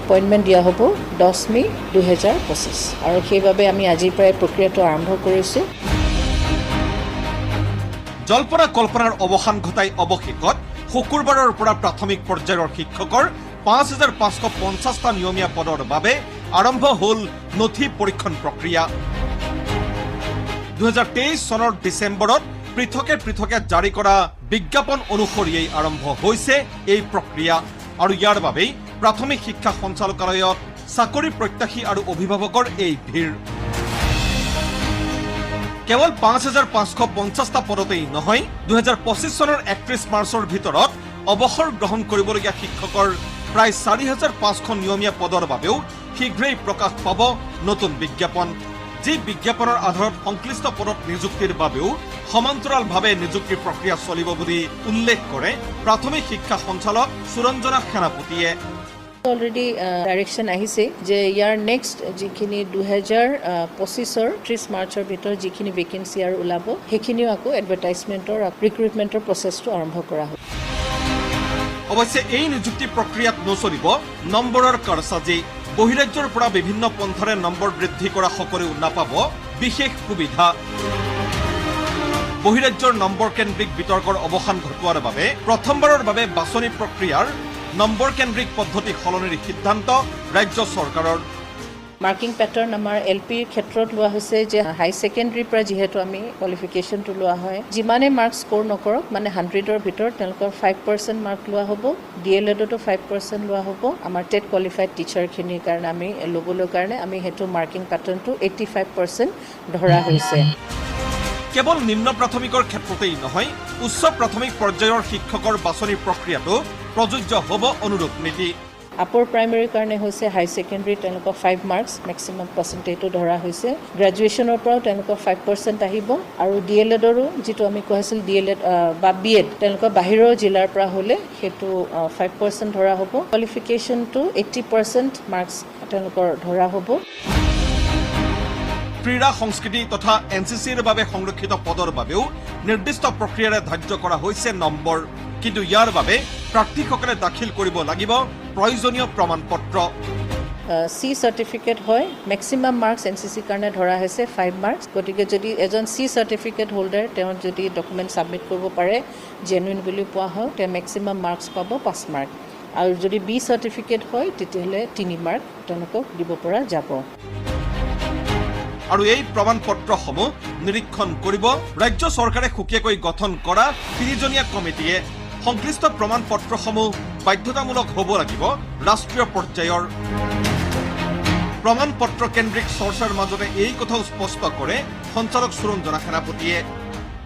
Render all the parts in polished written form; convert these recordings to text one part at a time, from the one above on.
Appointment দিয়া হ'ব 10 মে 2025 আৰু সেইবাবে আমি আজিৰ পৰাই প্ৰক্ৰিয়াটো আৰম্ভ কৰিছোঁ। জল্পনা কল্পনাৰ অৱসান ঘটাই অৱশেষত শুকুৰবাৰৰ পৰা প্ৰাথমিক পৰ্যায়ৰ শিক্ষকৰ 5,550টা নিয়মীয়া পদৰ বাবে আৰম্ভ হ'ল নথি পৰীক্ষণ প্ৰক্ৰিয়া। 2023 চনৰ ডিচেম্বৰত পৃথকে পৃথকে জাৰি কৰা বিজ্ঞাপন অনুসৰিয়েই আৰম্ভ হৈছে এই প্ৰক্ৰিয়া আৰু ইয়াৰ বাবেই প্ৰাথমিক শিক্ষা সঞ্চালকালয়ত চাকৰি প্ৰত্যাশী আৰু অভিভাৱকৰ এই ভিৰ। কেৱল 5,550টা পদতেই নহয়, 2025 চনৰ 31 মাৰ্চৰ ভিতৰত অৱসৰ গ্ৰহণ কৰিবলগীয়া শিক্ষকৰ প্ৰায় 4,500 নিয়মীয়া পদৰ বাবেও শীঘ্ৰেই প্ৰকাশ পাব নতুন বিজ্ঞাপন, যি বিজ্ঞাপনৰ আধাৰত সংশ্লিষ্ট পদত নিযুক্তিৰ বাবেও সমান্তৰালভাৱে নিযুক্তিৰ প্ৰক্ৰিয়া চলিব বুলি উল্লেখ কৰে প্ৰাথমিক শিক্ষা সঞ্চালক সুৰঞ্জনা সেনাপতিয়ে। অলৰেডি ডাইৰেকশ্যন আহিছে যে ইয়াৰ নেক্সট যিখিনি 2025ৰ 30 মাৰ্চৰ ভিতৰত যিখিনি ভেকেঞ্চি আৰু ওলাব সেইখিনিও আকৌ এডভাৰটাইজমেণ্টৰ ৰিক্ৰুইটমেণ্টৰ প্ৰচেছটো আৰম্ভ কৰা হ'ব। অৱশ্যে এই নিযুক্তি প্ৰক্ৰিয়াত নচলিব নম্বৰৰ কাৰচাজি। বহিৰাজ্যৰ পৰা বিভিন্ন পন্থাৰে নম্বৰ বৃদ্ধি কৰা সকলেও নাপাব বিশেষ সুবিধা। বহিৰাজ্যৰ নম্বৰ কেন্দ্ৰিক বিতৰ্কৰ অৱসান ঘটোৱাৰ বাবে প্ৰথমবাৰৰ বাবে বাছনি প্ৰক্ৰিয়াৰ নম্বৰ কেন্দ্ৰিক পদ্ধতি সলনিৰ সিদ্ধান্ত ৰাজ্য চৰকাৰৰ। মাৰ্কিং পেটাৰ্ণ আমাৰ LPৰ ক্ষেত্ৰত লোৱা হৈছে যে হাই ছেকেণ্ডেৰীৰ পৰা যিহেতু আমি কোৱালিফিকেশ্যনটো লোৱা হয়, যিমানে মাৰ্কছ স্ক'ৰ নকৰক মানে 100ৰ ভিতৰত তেওঁলোকৰ 5% মাৰ্ক লোৱা হ'ব। DLEDতো 5% লোৱা হ'ব। আমাৰ টেট কোৱালিফাইড টিচাৰখিনিৰ কাৰণে আমি ল'বলৈ কাৰণে আমি সেইটো মাৰ্কিং পেটাৰ্ণটো 85% ধৰা হৈছে। কেৱল নিম্ন প্ৰাথমিকৰ ক্ষেত্ৰতেই নহয়, উচ্চ প্ৰাথমিক পৰ্যায়ৰ শিক্ষকৰ বাছনি প্ৰক্ৰিয়াটো প্ৰযোজ্য হ'ব অনুৰূপ নীতি। আপাৰ প্ৰাইমেৰীৰ কাৰণে হৈছে হাই ছেকেণ্ডেৰী তেওঁলোকৰ 5 মাৰ্কছ মেক্সিমাম পাৰ্চেণ্টেজটো ধৰা হৈছে। গ্ৰেজুৱেশ্যনৰ পৰাও তেওঁলোকৰ 5% আহিব আৰু DLEDৰো যিটো আমি কৈছিল DLED বা BEd তেওঁলোকৰ বাহিৰৰ জিলাৰ পৰা হ'লে সেইটো 5% ধৰা হ'ব। কোৱালিফিকেশ্যনটো 80% মাৰ্কছ তেওঁলোকৰ ধৰা হ'ব। ক্ৰীড়া সংস্কৃতি তথা NCCৰ বাবে সংৰক্ষিত পদৰ বাবেও নিৰ্দিষ্ট প্ৰক্ৰিয়াৰে ধাৰ্য কৰা হৈছে নম্বৰ, কিন্তু ইয়াৰ বাবে প্ৰাৰ্থীসকলে দাখিল কৰিব লাগিব প্ৰয়োজনীয় প্ৰমাণ পত্ৰ। C চাৰ্টিফিকেট হয়, মেক্সিমাম মাৰ্কছ NCC কাৰণে ধৰা হৈছে 5 মাৰ্কছ। গতিকে যদি এজন C চাৰ্টিফিকেট হোল্ডাৰ তেওঁ যদি ডকুমেণ্ট ছাবমিট কৰিব পাৰে জেনুইন বুলি পোৱা হয়, তেওঁ মেক্সিমাম মাৰ্কছ পাব 5 মাৰ্ক। আৰু যদি B চাৰ্টিফিকেট হয় তেতিয়াহ'লে 3 মাৰ্ক তেওঁলোকক দিব পৰা যাব। আৰু এই প্ৰমাণ পত্ৰসমূহ নিৰীক্ষণ কৰিব ৰাজ্য চৰকাৰে সুকীয়াকৈ গঠন কৰা 3জনীয়া কমিটিয়ে। সংশ্লিষ্ট প্ৰমাণ পত্ৰসমূহ বাধ্যতামূলক হ'ব লাগিব ৰাষ্ট্ৰীয় পৰ্যায়ৰ। প্ৰমাণ পত্ৰ কেন্দ্ৰিক চৰ্চাৰ মাজতে এই কথাও স্পষ্ট কৰে সঞ্চালক সুৰঞ্জনা সেনাপতিয়ে।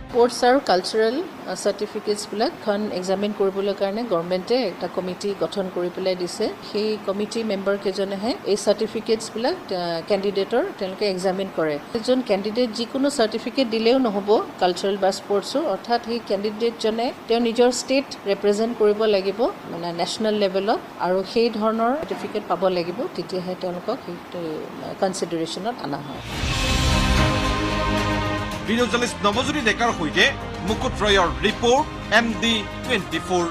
স্পৰ্টছ আৰু কালচাৰেল চাৰ্টিফিকেটছবিলাকখন এক্সামিন কৰিবলৈ কাৰণে গভৰ্ণমেণ্টে এটা কমিটি গঠন কৰি পেলাই দিছে। সেই কমিটি মেম্বাৰ কেইজনেহে এই চাৰ্টিফিকেটছবিলাক কেণ্ডিডেটৰ তেওঁলোকে এক্সামিন কৰে। এজন কেণ্ডিডেট যিকোনো চাৰ্টিফিকেট দিলেও নহ'ব কালচাৰেল বা স্পৰ্টছৰ, অৰ্থাৎ সেই কেণ্ডিডেটজনে তেওঁ নিজৰ ষ্টেট ৰিপ্ৰেজেণ্ট কৰিব লাগিব মানে নেশ্যনেল লেভেলত আৰু সেই ধৰণৰ চাৰ্টিফিকেট পাব লাগিব, তেতিয়াহে তেওঁলোকক সেইটো কনচিডাৰেশ্যনত অনা হয়। ভিডিঅ' জাৰ্নেলিষ্ট নৱজ্যোতি ডেকাৰ সৈতে মুকুট ৰয়ৰ ৰিপৰ্ট MD24।